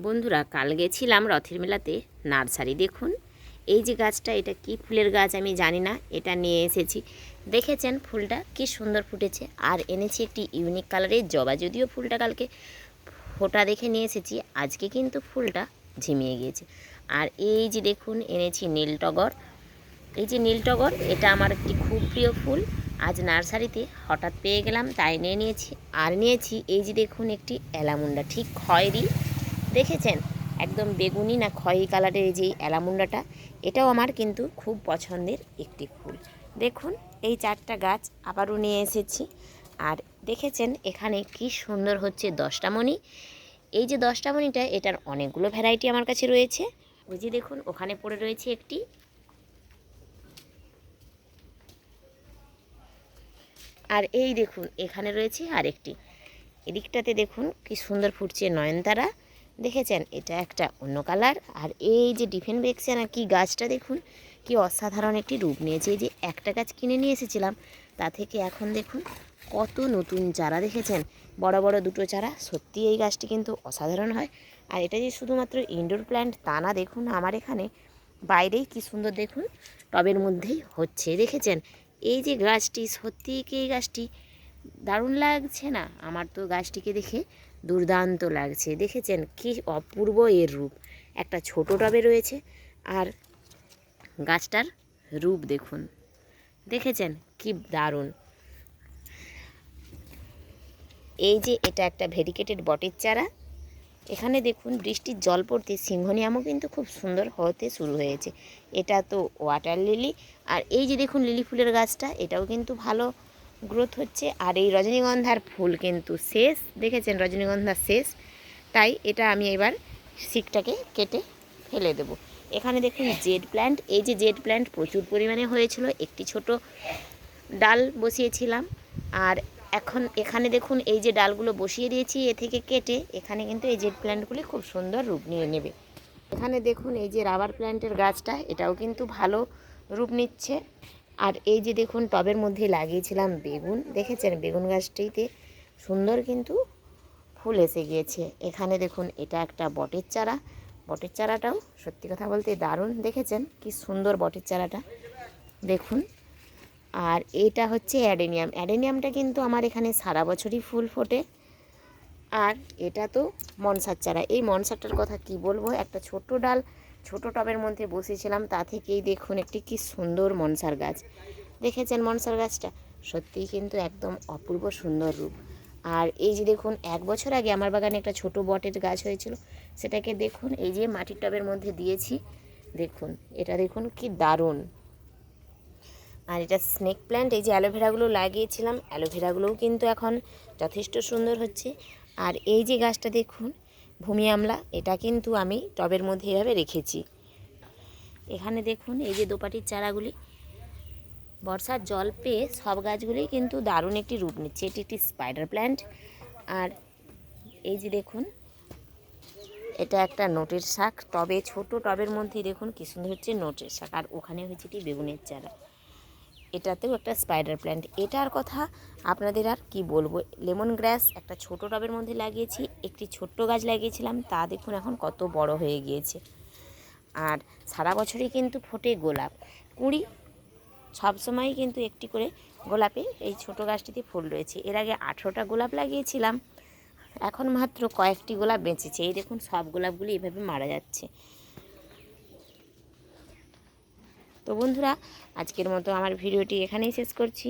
বন্ধুরা, কাল গেছিলাম রথের মেলাতে। নার্সারি দেখুন, এই যে গাছটা, এটা কি ফুলের গাছ আমি জানি না, এটা নিয়ে এসেছি। দেখেছেন ফুলটা কি সুন্দর ফুটেছে। আর এনেছি একটি ইউনিক কালারের জবা, যদিও ফুলটা কালকে ফোটা দেখে নিয়ে এসেছি, আজকে কিন্তু ফুলটা ঝিমিয়ে গিয়েছে। আর এই যে দেখুন, এনেছি নীল টগর। এই যে নীল টগর, এটা আমার একটি খুব প্রিয় ফুল। আজ নার্সারিতে হঠাৎ পেয়ে গেলাম, তাই নিয়ে নিয়েছি। আর নিয়েছি এই যে দেখুন, একটি অ্যালামুন্ডা, ঠিক খয়েরি, দেখেছেন একদম বেগুনি না খয়েরি কালারের এই যে অ্যালামুন্ডাটা, এটাও আমার কিন্তু খুব পছন্দের একটি ফুল। দেখুন এই চারটা গাছ আবারও নিয়ে এসেছি। আর দেখেছেন এখানে কি সুন্দর হচ্ছে দশটামণি। এই যে দশটামণিটা, এটার অনেকগুলো ভ্যারাইটি আমার কাছে রয়েছে। ওই যে দেখুন ওখানে পড়ে রয়েছে একটি। আর এই দেখুন এখানে রয়েছে আরেকটি। এদিকটাতে দেখুন কি সুন্দর ফুটছে নয়নতারা, দেখেছেন এটা একটা অন্য কালার। আর এই যে ডিফেন্ট বেক্সিয়ানা কি গাছটা দেখুন কি অসাধারণ একটি রূপ নিয়েছে। এই যে একটা গাছ কিনে নিয়ে এসেছিলাম, তা থেকে এখন দেখুন কত নতুন চারা, দেখেছেন বড় বড় দুটো চারা। সত্যি এই গাছটি কিন্তু অসাধারণ হয়। আর এটা যে শুধুমাত্র ইনডোর প্ল্যান্ট তা না, দেখুন আমার এখানে বাইরেই কি সুন্দর দেখুন টবের মধ্যেই হচ্ছে, দেখেছেন এই যে গাছটি। সত্যিই কি এই গাছটি দারুণ লাগছে না? আমার তো গাছটিকে দেখে দুর্দান্ত লাগছে। দেখেছেন কি অপূর্ব এর রূপ। একটা ছোট টবে রয়েছে, আর গাছটার রূপ দেখুন, দেখেছেন কি দারুণ। এই যে এটা একটা ভেরিকেটেড বটের চারা। এখানে দেখুন বৃষ্টির জল পড়তে সিংহনিয়ামও কিন্তু খুব সুন্দর হতে শুরু হয়েছে। এটা তো ওয়াটার লিলি। আর এই যে দেখুন লিলি ফুলের গাছটা, এটাও কিন্তু ভালো গ্রোথ হচ্ছে। আর এই রজনীগন্ধার ফুল কিন্তু শেষ, দেখেছেন রজনীগন্ধা শেষ, তাই এটা আমি এবার শিকটাকে কেটে ফেলে দেব। এখানে দেখুন জেড প্ল্যান্ট। এই যে জেড প্ল্যান্ট প্রচুর পরিমাণে হয়েছিল, একটি ছোট ডাল বসিয়েছিলাম। আর এখন এখানে দেখুন এই যে ডালগুলো বসিয়ে দিয়েছি, এ থেকে কেটে এখানে কিন্তু এই জেড প্ল্যান্টগুলি খুব সুন্দর রূপ নিয়ে নেবে। এখানে দেখুন এই যে রাবার প্ল্যান্টের গাছটা, এটাও কিন্তু ভালো রূপ নিচ্ছে। আর এই যে দেখুন টবের মধ্যে লাগিয়েছিলাম বেগুন, দেখেছেন বেগুন গাছটিতে সুন্দর কিন্তু ফুল এসে গিয়েছে। এখানে দেখুন এটা একটা বটের চারা। বটের চারাটাও সত্যি কথা বলতে দারুণ, দেখেছেন কি সুন্দর বটের চারাটা দেখুন। আর এটা হচ্ছে অ্যাডেনিয়াম। অ্যাডেনিয়ামটা কিন্তু আমার এখানে সারা বছরই ফুল ফোটে। আর এটা তো মনসার চারা। এই মনসারটার কথা কি বলবো, একটা ছোট ডাল ছোট টবের মধ্যে বসিয়েছিলাম, তা থেকেই দেখুন একটি কি সুন্দর মনসার গাছ। দেখেছেন মনসার গাছটা সত্যিই কিন্তু একদম অপূর্ব সুন্দর রূপ। আর এই যে দেখুন 1 বছর আগে আমার বাগানে একটা ছোট বটের গাছ হয়েছিল, সেটাকে দেখুন এই যে মাটির টবের মধ্যে দিয়েছি। দেখুন এটা দেখুন কি দারুণ। আর এটা স্নেক প্ল্যান্ট। এই যে অ্যালোভেরাগুলো লাগিয়েছিলাম, অ্যালোভেরাগুলোও কিন্তু এখন যথেষ্ট সুন্দর হচ্ছে। আর এই যে গাছটা দেখুন ভূমি আমলা, এটা কিন্তু আমি টবের মধ্যে এভাবে রেখেছি। এখানে দেখুন এই যে দোপাটির চারাগুলি, বর্ষার জল পেয়ে সব গাছগুলোই কিন্তু দারুণ একটি রূপ নিচ্ছে। এটি একটি স্পাইডার প্ল্যান্ট। আর এই যে দেখুন এটা একটা নোটের শাক, টবে ছোট টবের মধ্যেই দেখুন কি সুন্দর হচ্ছে নোটের শাক। আর ওখানে হচ্ছে এটি বেগুনের চারা। এটাতেও একটা স্পাইডার প্ল্যান্ট। এটার কথা আপনাদের আর কি বলবো। লেমন গ্রাস একটা ছোট টবের মধ্যে লাগিয়েছি, একটি ছোট্ট গাছ লাগিয়েছিলাম, তা দেখুন এখন কত বড় হয়ে গিয়েছে। আর সারা বছরই কিন্তু ফোটে গোলাপ, কুঁড়ি সবসময়ই কিন্তু একটি করে গোলাপে এই ছোট গাছটিতে ফুল রয়েছে। এর আগে 18টা গোলাপ লাগিয়েছিলাম, এখন মাত্র কয়েকটি গোলাপ বেঁচেছে। এই দেখুন সব গোলাপগুলি এভাবে মারা যাচ্ছে। তো বন্ধুরা, আজকের মতো আমার ভিডিওটি এখানেই শেষ করছি।